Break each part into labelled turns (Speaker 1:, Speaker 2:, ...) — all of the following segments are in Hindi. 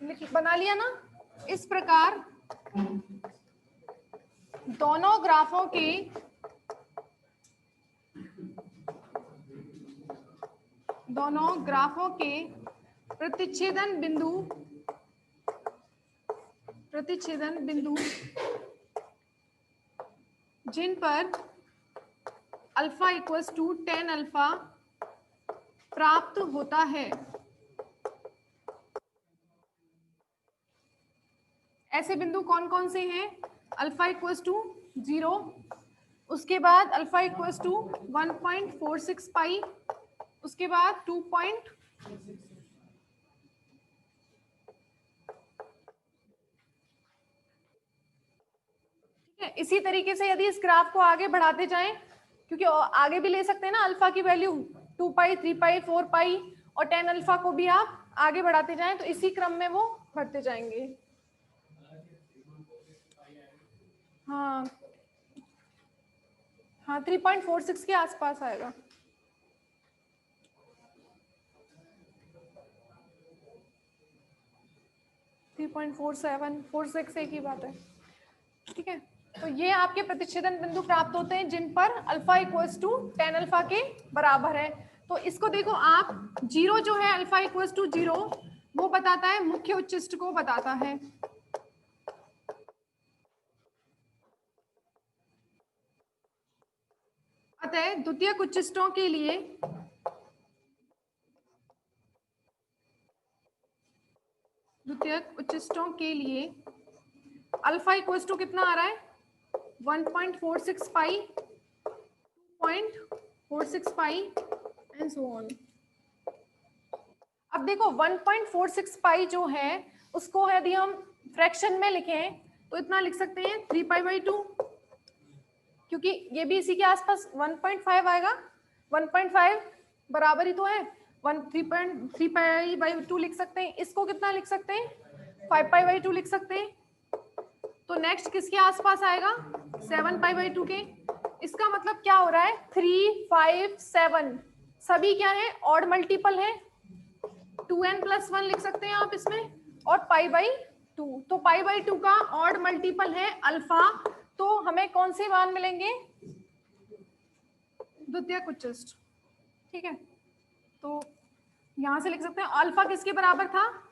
Speaker 1: बना लिया ना। इस प्रकार दोनों ग्राफों के प्रतिच्छेदन बिंदु जिन पर alpha equals to ten alpha प्राप्त होता है, ऐसे बिंदु कौन कौन से हैं? अल्फा इक्वल्स टू 0, उसके बाद अल्फा इक्वल्स टू 1.46 पाई, उसके बाद 2. इसी तरीके से यदि इस ग्राफ को आगे बढ़ाते जाएं, क्योंकि आगे भी ले सकते हैं ना अल्फा की वैल्यू 2 पाई, 3 पाई, 4 पाई और 10 अल्फा को भी आप आगे बढ़ाते जाएं तो इसी क्रम में वो बढ़ते जाएंगे। हाँ 3.46 के आसपास आएगा। थ्री 3.47, 46 एक ही बात है। ठीक है, तो ये आपके प्रतिच्छेदन बिंदु प्राप्त होते हैं जिन पर अल्फा इक्वल्स टू 10 अल्फा के बराबर है। तो इसको देखो आप, 0 जो है अल्फा इक्वल्स टू 0 वो बताता है मुख्य उच्चिष्ट को बताता है। अतः द्वितीयक उच्चिष्टों के लिए अल्फा इक्वल्स टू कितना आ रहा है? 1.46 पाई, 2.46 पाई एंड सो ऑन। अब देखो 1.46 पाई जो है उसको यदि हम फ्रैक्शन में लिखें तो इतना लिख सकते हैं 3 पाई बाई 2, क्योंकि ये भी इसी के आसपास 1.5 आएगा। 1.5 बराबर ही तो है 3 पाई बाई 2 लिख सकते हैं। इसको कितना लिख सकते हैं? 5 पाई बाई 2 लिख सकते हैं। तो नेक्स्ट किसके आसपास आएगा? 7 पाई बाई 2 के। इसका मतलब क्या हो रहा है? 3, 5, 7 सभी क्या है? ऑड मल्टीपल है। 2n+1 लिख सकते हैं आप इसमें, और पाई बाई 2। तो पाई बाई 2 का ऑड मल्टीपल है अल्फा, तो हमें कौन से मान मिलेंगे? द्वितीयक उच्चिष्ट। ठीक है, तो यहां से लिख सकते हैं अल्फा किसके बराबर था?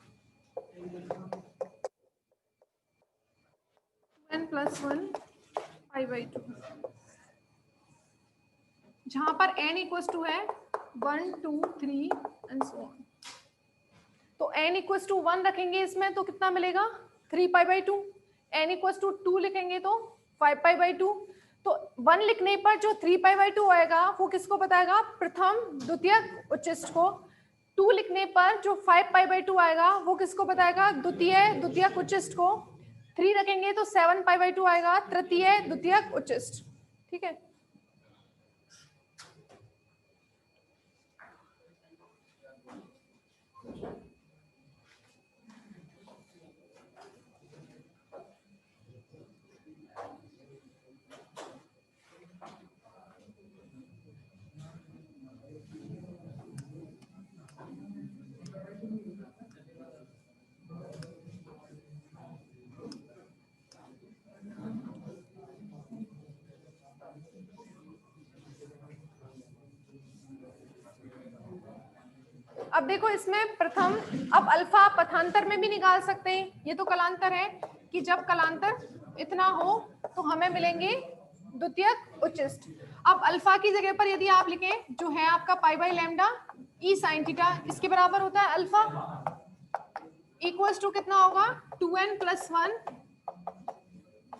Speaker 1: 2n+1 पाई बाई 2, जहां पर n इक्वल्स टू है 1, 2, 3 एंड सो ऑन। तो n इक्वल्स टू 1 रखेंगे इसमें तो कितना मिलेगा? 3 pi by 2। n equals to 2 लिखेंगे तो 5 पाई बाई 2। तो 1 लिखने पर जो 3 पाई बाई 2 आएगा वो किसको बताएगा? प्रथम द्वितीयक उच्चिष्ट को। 2 लिखने पर जो 5 पाई बाई 2 आएगा वो किसको बताएगा? द्वितीयक उच्चिष्ट को। 3 रखेंगे तो 7 पाई बाई 2 आएगा, तृतीय द्वितीयक उच्चिष्ट। ठीक है, अब देखो इसमें प्रथम, अब अल्फा आप पथांतर में भी निकाल सकते हैं। ये तो कलांतर है कि जब कलांतर इतना हो तो हमें मिलेंगे द्वितीयक उच्चिष्ट। अब अल्फा की जगह पर यदि आप लिखें जो है आपका pi by lambda E sine theta, इसके बराबर होता है अल्फा इक्वल्स टू कितना होगा? 2n+1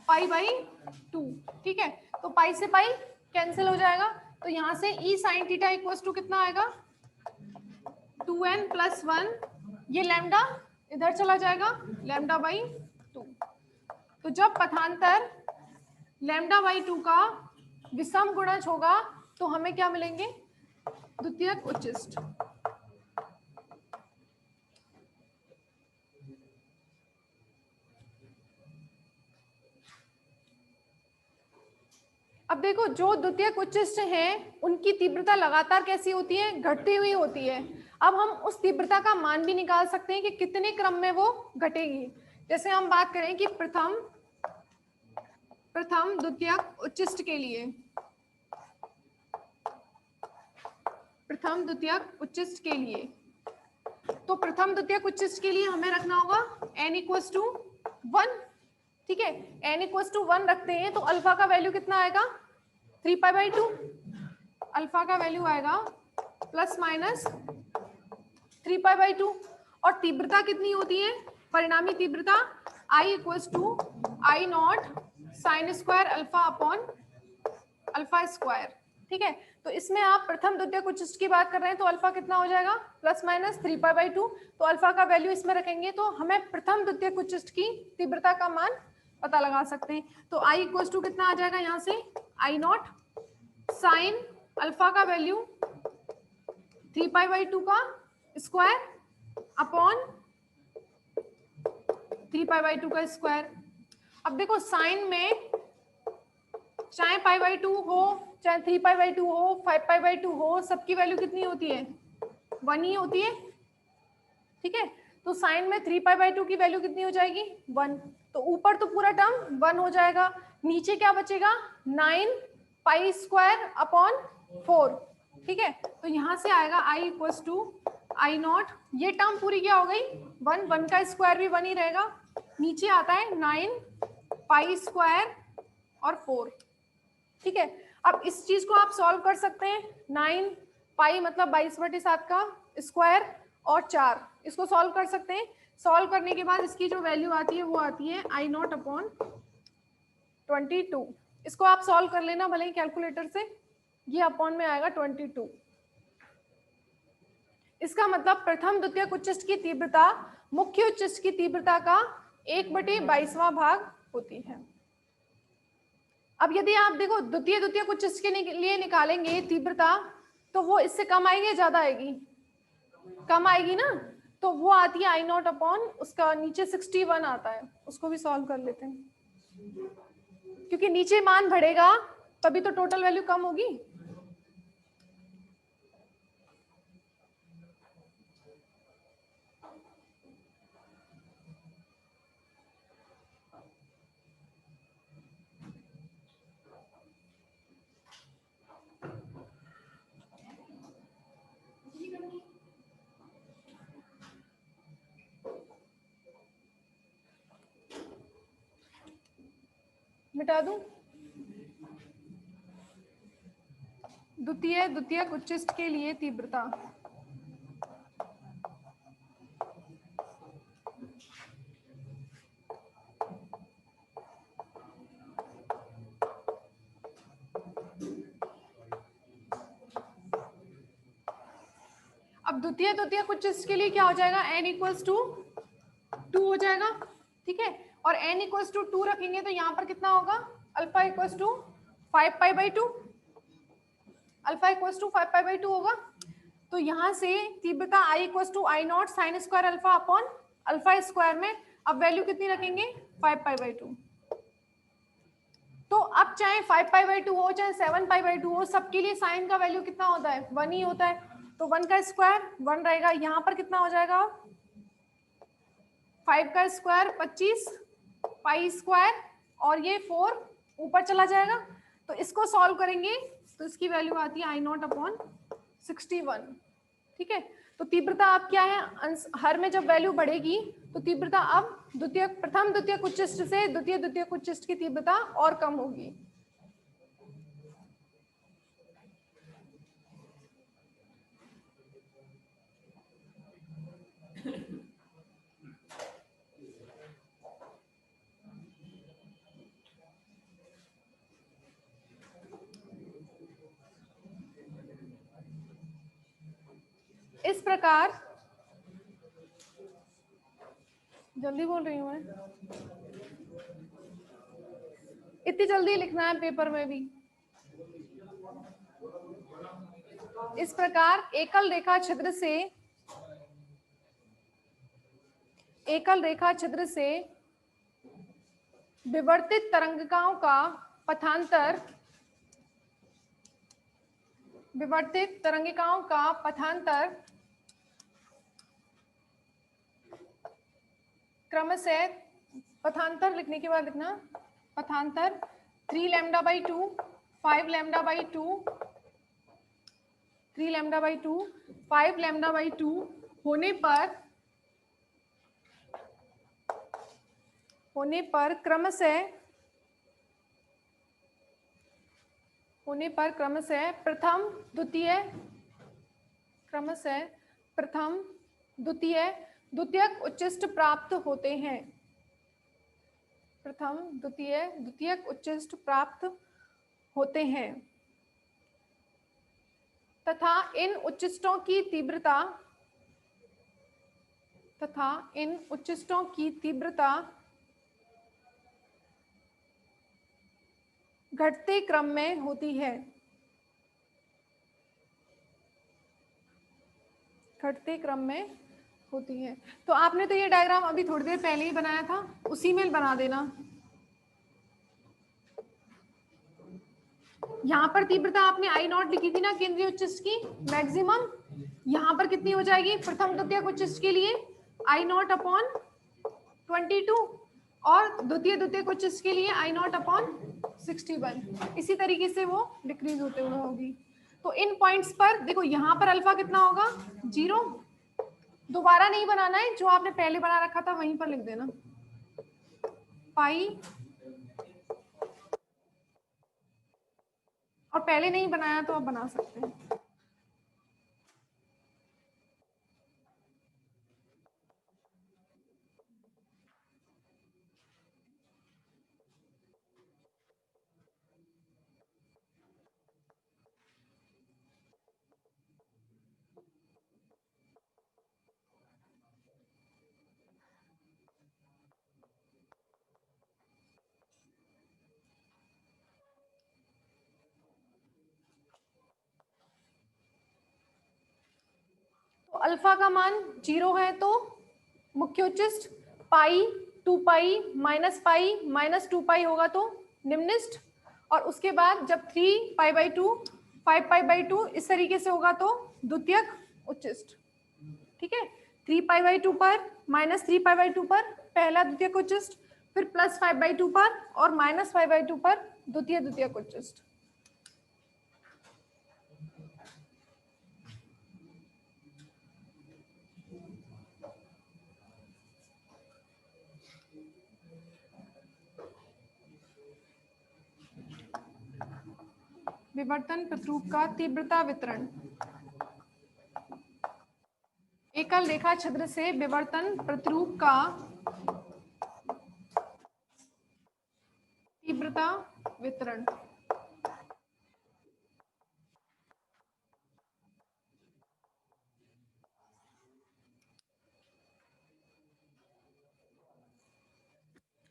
Speaker 1: pi by 2। ठीक है, तो पाई से पाई कैंसिल हो जाएगा, तो यहां से ई साइन थीटा इक्वल्स टू कितना आएगा? 2n+1, ये लैम्डा इधर चला जाएगा, लैम्डा बाई 2। तो जब पथांतर लैम्डा बाई 2 का विषम गुणज होगा तो हमें क्या मिलेंगे? द्वितीयक उच्चिष्ट। अब देखो जो द्वितीयक उच्चिष्ट हैं उनकी तीव्रता लगातार कैसी होती है? घटती हुई होती है। अब हम उस तीव्रता का मान भी निकाल सकते हैं कि कितने क्रम में वो घटेगी। जैसे हम बात करें कि प्रथम द्वितीयक उच्चिष्ट के लिए, प्रथम द्वितीयक उच्चिष्ट के लिए, तो प्रथम द्वितीयक उच्चिष्ट के लिए हमें रखना होगा n इक्वल्स टू 1, ठीक है। n इक्वल्स टू 1 रखते हैं तो अल्फा का वैल्यू कितना आएगा 3π/2, अल्फा का वैल्यू आएगा प्लस माइनस 3π/2। और तीव्रता कितनी होती है, परिणामी तीव्रता I equals to I0 sine square alpha upon alpha square, ठीक है। तो इसमें आप प्रथम द्वितीयक उच्चिष्ट की बात कर रहे हैं तो अल्फा कितना हो जाएगा प्लस माइनस 3π/2, तो अल्फा का वैल्यू इसमें रखेंगे तो हमें प्रथम द्वितीयक उच्चिष्ट की तीव्रता का मान पता लगा सकते हैं। तो I इक्वल्स टू कितना आ जाएगा यहाँ से I0 साइन अल्फा का वैल्यू 3π/2 का स्क्वायर अपॉन 3π/2 का स्क्वायर। अब देखो साइन में चाहे π/2 हो, चाहे 3π/2 हो, 5π/2 हो, सबकी वैल्यू कितनी होती है 1 ही होती है, ठीक है। तो साइन में 3π/2 की वैल्यू कितनी हो जाएगी 1, तो ऊपर तो पूरा टर्म 1 हो जाएगा, नीचे क्या बचेगा 9π² अपॉन 4, ठीक है। तो यहाँ से आएगा I इक्वल्स टू I0, ये टर्म पूरी क्या हो गई 1 का स्क्वायर भी 1 ही रहेगा, नीचे आता है 9π² और 4, ठीक है। अब इस चीज को आप सॉल्व कर सकते हैं, 9π मतलब 22/7 का स्क्वायर और 4, इसको सॉल्व कर सकते हैं। सॉल्व करने के बाद इसकी जो वैल्यू आती है वो आती है I0 अपॉन 22, इसको आप सॉल्व कर लेना भले ही कैलकुलेटर से, ये अपॉन में आएगा 22। इसका मतलब प्रथम द्वितीयक उच्चिष्ट की तीव्रता मुख्य उच्चिष्ट की तीव्रता का 1/22वां भाग होती है। अब यदि आप देखो द्वितीयक उच्चिष्ट के लिए निकालेंगे तीव्रता तो वो इससे कम आएगी या ज्यादा आएगी, कम आएगी ना, तो वो आती है I0 अपॉन उसका नीचे 61 आता है, उसको भी सॉल्व कर लेते हैं, क्योंकि नीचे मान बढ़ेगा तभी तो टोटल वैल्यू कम होगी। मिटा दूं, द्वितीयक उच्चिष्ट के लिए तीव्रता अब द्वितीयक उच्चिष्ट के लिए क्या हो जाएगा n इक्वल्स टू 2 हो जाएगा, ठीक है। और n इक्वल्स टू 2 रखेंगे तो यहाँ पर कितना होगा alpha equals to 5π/2, alpha equals to 5π/2 होगा। तो यहाँ से तीव्रता I equals to I0 sine square alpha upon alpha square में अब वैल्यू कितनी रखेंगे 5π/2। तो अब चाहे 5π/2 हो चाहे 7π/2 हो, सबके लिए साइन का वैल्यू कितना होता है 1 ही होता है, तो 1 का स्क्वायर 1 रहेगा, यहाँ पर कितना हो जाएगा 5 का स्क्वायर 25 π² और ये 4 ऊपर चला जाएगा, तो इसको सॉल्व करेंगे तो इसकी वैल्यू आती है I0 अपॉन 61, ठीक है। तो तीव्रता अब क्या है, हर में जब वैल्यू बढ़ेगी तो तीव्रता अब प्रथम द्वितीयक उच्चिष्ट से द्वितीयक उच्चिष्ट की तीव्रता और कम होगी। इस प्रकार, जल्दी बोल रही हूँ मैं, इतनी जल्दी लिखना है पेपर में भी। इस प्रकार एकल रेखा छिद्र से विवर्तित तरंगिकाओं का पथांतर क्रमशः पथांतर लिखने के बाद लिखना पथांतर 3 lambda by 2, 5 lambda by 2, 3 lambda by 2, 5 lambda by 2 होने पर क्रमशः प्रथम द्वितीयक उच्चिष्ट प्राप्त होते हैं। प्रथम द्वितीयक उच्चिष्ट प्राप्त होते हैं तथा इन उच्चिष्टों की तीव्रता घटते क्रम में होती है। तो आपने तो ये डायग्राम अभी थोड़ी देर पहले ही बनाया था, उसी में बना देना। यहाँ पर तीव्रता आपने आई नॉट लिखी थी ना केंद्रीय उच्चिष्ट की मैक्सिमम, यहाँ पर कितनी हो जाएगी प्रथम द्वितीयक उच्चिष्ट के लिए आई नॉट अपॉन 22 और द्वितीयक उच्चिष्ट के लिए आई नॉट अपॉन 61। इसी तरीके से वो डिक्रीज होते हुए होगी। तो इन पॉइंट्स पर देखो, यहाँ पर अल्फा कितना होगा 0, दोबारा नहीं बनाना है, जो आपने पहले बना रखा था वहीं पर लिख देना पाई, और पहले नहीं बनाया तो आप बना सकते हैं। तो अल्फा का मान 0 है तो मुख्य उच्चिष्ट, पाई 2 पाई माइनस 2 पाई होगा तो निम्निष्ठ, और उसके बाद जब 3 पाई बाई 2 5 पाई बाई 2 इस तरीके से होगा तो द्वितीयक उच्चिष्ट। ठीक है, 3 पाई बाई 2 पर माइनस 3 पाई बाई 2 पर पहला द्वितीयक उच्चिष्ट, फिर प्लस 5 बाई 2 पर और माइनस 5 बाई 2 पर द्वितीयक उच्चिष्ट। विवर्तन प्रतिरूप का तीव्रता वितरण। एकल रेखा छिद्र से विवर्तन प्रतिरूप का तीव्रता वितरण।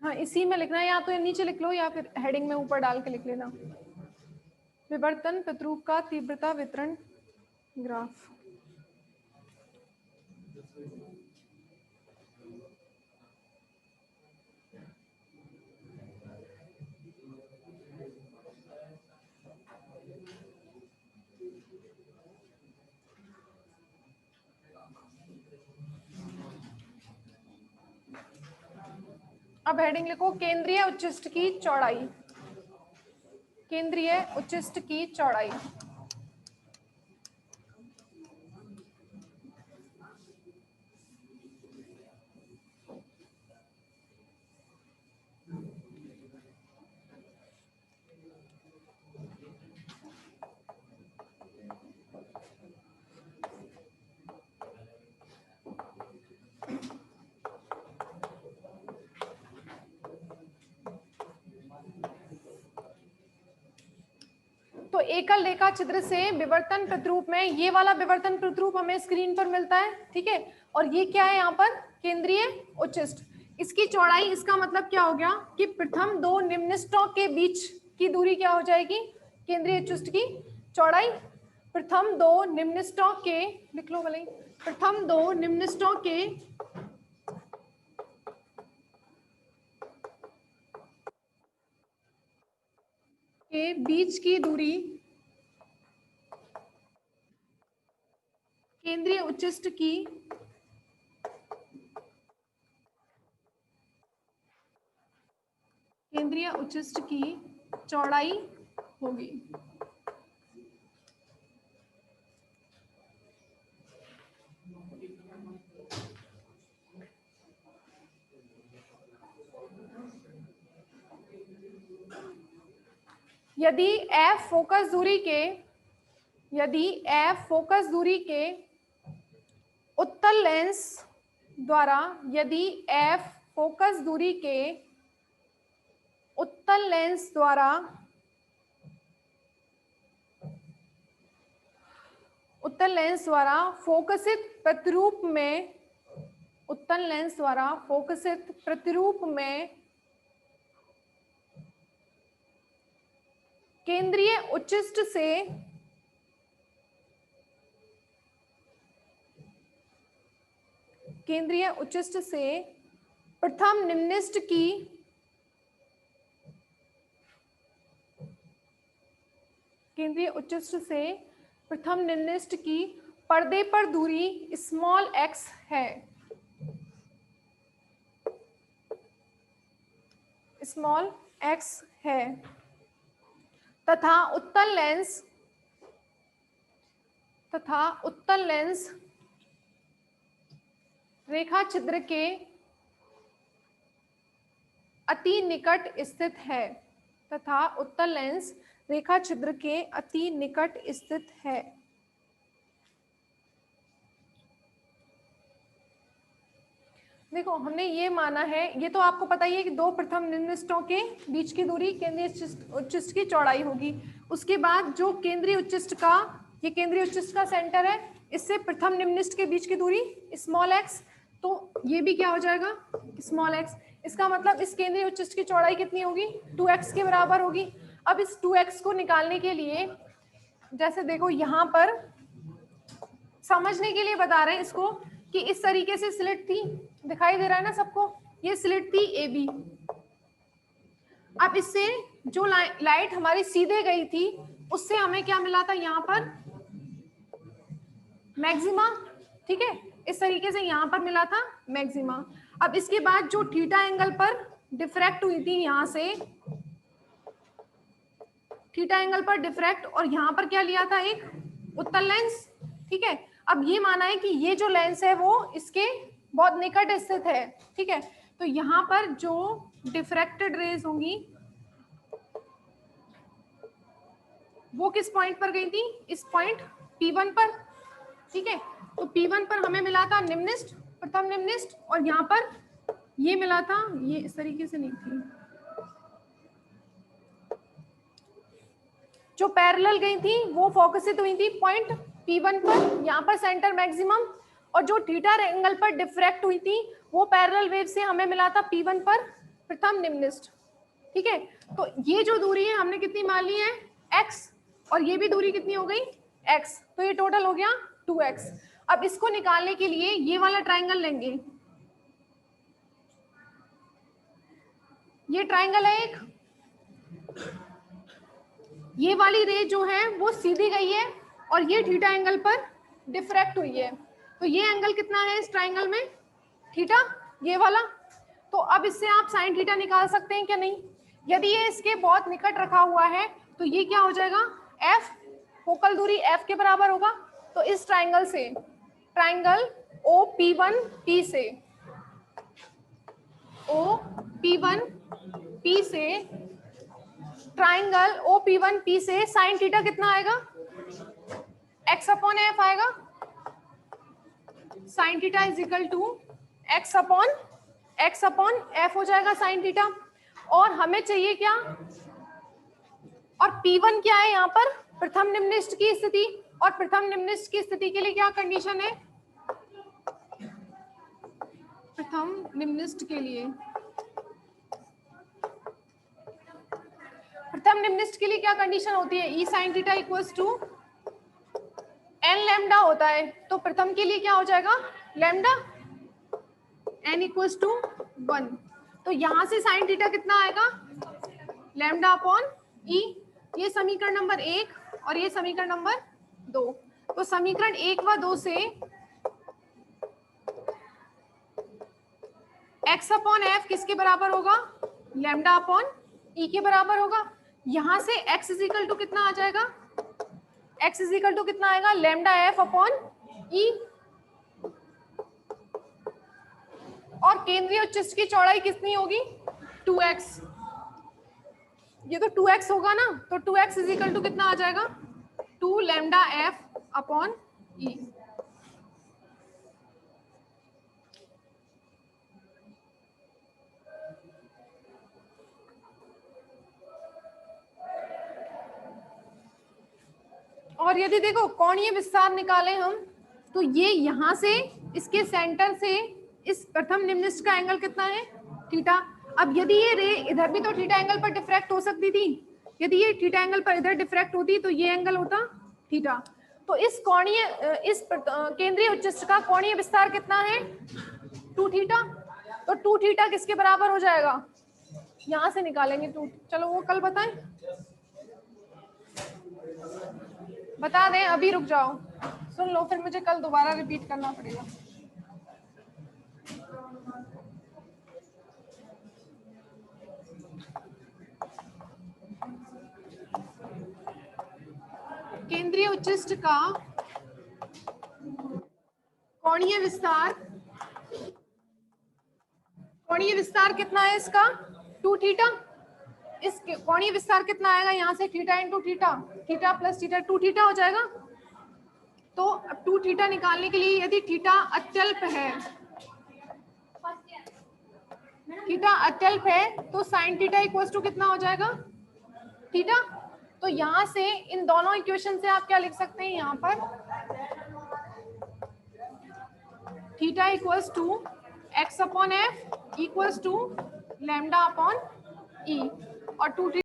Speaker 1: हाँ, इसी में लिखना है, या तो नीचे लिख लो या फिर हेडिंग में ऊपर डाल के लिख लेना, विवर्तन प्रतिरूप का तीव्रता वितरण ग्राफ। अब हेडिंग लिखो केंद्रीय उच्चिष्ट की चौड़ाई। केंद्रीय उच्चिष्ट की चौड़ाई। तो एकल रेखा छिद्र से विवर्तन प्रतिरूप में ये वाला विवर्तन प्रतिरूप हमें स्क्रीन पर मिलता है, ठीक है, और ये क्या है यहाँ पर केंद्रीय उच्चिष्ट। इसकी चौड़ाई, इसका मतलब क्या हो गया कि प्रथम दो निम्निष्ठों के बीच की दूरी क्या हो जाएगी केंद्रीय उच्चिष्ट की चौड़ाई। प्रथम दो निम्निष्ठों के, लिख लो भले, प्रथम दो निम्निष्ठों के बीच की दूरी केंद्रीय उच्चिष्ट की केंद्रीय उच्चिष्ट की चौड़ाई होगी। यदि F फोकस दूरी के उत्तल लेंस द्वारा फोकसित प्रतिरूप में केंद्रीय उच्चिष्ट से प्रथम निम्निष्ठ की पर्दे पर दूरी स्मॉल x है तथा उत्तल लेंस रेखा छिद्र के अति निकट स्थित है देखो हमने ये माना है, ये तो आपको पता ही है कि दो प्रथम निम्निष्ठों के बीच की दूरी केंद्रीय उच्चिष्ट की चौड़ाई होगी। उसके बाद जो केंद्रीय उच्चिष्ट का सेंटर है, इससे प्रथम निम्निष्ठ के बीच की दूरी स्मॉल x, तो ये भी क्या हो जाएगा स्मॉल x। इसका मतलब इस केंद्रीय उच्चिष्ट की चौड़ाई कितनी होगी 2x के बराबर होगी। अब इस 2x को निकालने के लिए जैसे देखो यहाँ पर समझने के लिए बता रहे हैं इसको कि इस तरीके से स्लिट थी, दिखाई दे रहा है ना सबको, ये स्लिट थी AB। अब इससे जो लाइट हमारी सीधे गई थी उससे हमें क्या मिला था यहाँ पर मैक्सिमा, ठीक है, इस तरीके से यहाँ पर मिला था मैक्सिमा। अब इसके बाद जो थीटा एंगल पर डिफ्रैक्ट हुई थी, यहाँ से थीटा एंगल पर डिफ्रैक्ट, और यहाँ पर क्या लिया था एक उत्तल लेंस, ठीक है। अब ये माना है कि ये जो लेंस है वो इसके बहुत निकट स्थित है, ठीक है। तो यहाँ पर जो डिफ्रैक्टेड रेज होंगी वो किस पॉइंट पर गई थी, इस पॉइंट P1 पर, ठीक है। तो P1 पर हमें मिला था निम्निष्ठ, प्रथम निम्निष्ठ, और यहाँ पर ये मिला था, ये इस तरीके से नहीं थी, जो पैरेलल गई थी वो फोकसित हुई थी पॉइंट P1 पर, यहाँ पर सेंटर मैक्सिमम, और जो थीटा एंगल पर डिफ्रैक्ट हुई थी वो पैरेलल वेव से हमें मिला था P1 पर प्रथम निम्निष्ठ, ठीक है। तो ये जो दूरी है हमने कितनी मान ली है x, और ये भी दूरी कितनी हो गई x, तो ये टोटल हो गया 2x। अब इसको निकालने के लिए ये वाला ट्राइंगल लेंगे, ये ट्राइंगल है एक, ये वाली रे जो है वो सीधी गई है और ये थीटा एंगल पर डिफ्रैक्ट हुई है, तो ये एंगल कितना है इस ट्राइंगल में थीटा, ये वाला। तो अब इससे आप साइन थीटा निकाल सकते हैं क्या, नहीं। यदि ये इसके बहुत निकट रखा हुआ है तो ये क्या हो जाएगा f, फोकल दूरी f के बराबर होगा। तो इस ट्राइंगल से, ट्राइंगल OP1P से ट्राइंगल OP1P से साइन थीटा कितना आएगा x/f आएगा। Sine theta is equal to x/f हो जाएगा साइन थीटा। और हमें चाहिए क्या, और P1 क्या है यहाँ पर प्रथम निम्निष्ठ की स्थिति, और प्रथम निम्निष्ठ की स्थिति के लिए क्या कंडीशन है, प्रथम निम्निष्ठ के लिए क्या कंडीशन होती है, E sin theta equals to n lambda होता है। तो प्रथम के लिए क्या हो जाएगा लैम्डा n इक्वल्स टू 1। तो यहां से साइन थीटा कितना आएगा लैम्डा अपॉन E। ये समीकरण नंबर 1 और ये समीकरण नंबर 2। तो समीकरण 1 व 2 से x/f किसके बराबर होगा लैम्डा अपॉन ई के बराबर होगा। यहां से x इज इक्वल टू कितना आ जाएगा, x इज इक्वल टू कितना आएगा, लैम्डा एफ अपॉन ई। और केंद्रीय उच्चिष्ट की चौड़ाई कितनी होगी, 2x। ये तो 2x होगा ना, तो 2x इज इक्वल टू कितना आ जाएगा, 2 लैम्डा एफ अपॉन ई। और यदि देखो कोणीय विस्तार निकाले हम, तो ये यहां से इसके सेंटर से इस प्रथम निम्निष्ठ का एंगल कितना है, थीटा। अब यदि ये रे इधर भी तो थीटा एंगल पर डिफ्रैक्ट हो सकती थी, यदि ये थीटा एंगल पर इधर डिफ्रैक्ट होती तो ये एंगल होता थीटा। तो इस कोणीय इस केंद्रीय उच्चिष्ट का कोणीय विस्तार कितना है, 2 थीटा। तो 2 थीटा किसके बराबर हो जाएगा, यहां से निकालेंगे 2। चलो वो कल बताएं, बता दें, अभी रुक जाओ, सुन लो, फिर मुझे कल दोबारा रिपीट करना पड़ेगा। केंद्रीय उच्चिष्ट का कोणीय विस्तार कितना है इसका, 2 थीटा। इस कोणीय विस्तार कितना आएगा, यहाँ से theta into theta, theta plus theta, 2 theta हो जाएगा। तो अब 2 थीटा निकालने के लिए यदि थीटा अत्यल्प है, थीटा अत्यल्प है, तो साइन थीटा इक्वल्स टू कितना हो जाएगा, थीटा। तो यहां से इन दोनों इक्वेशन से आप क्या लिख सकते हैं, यहाँ पर theta equals to x upon F equals to lambda upon E, और 2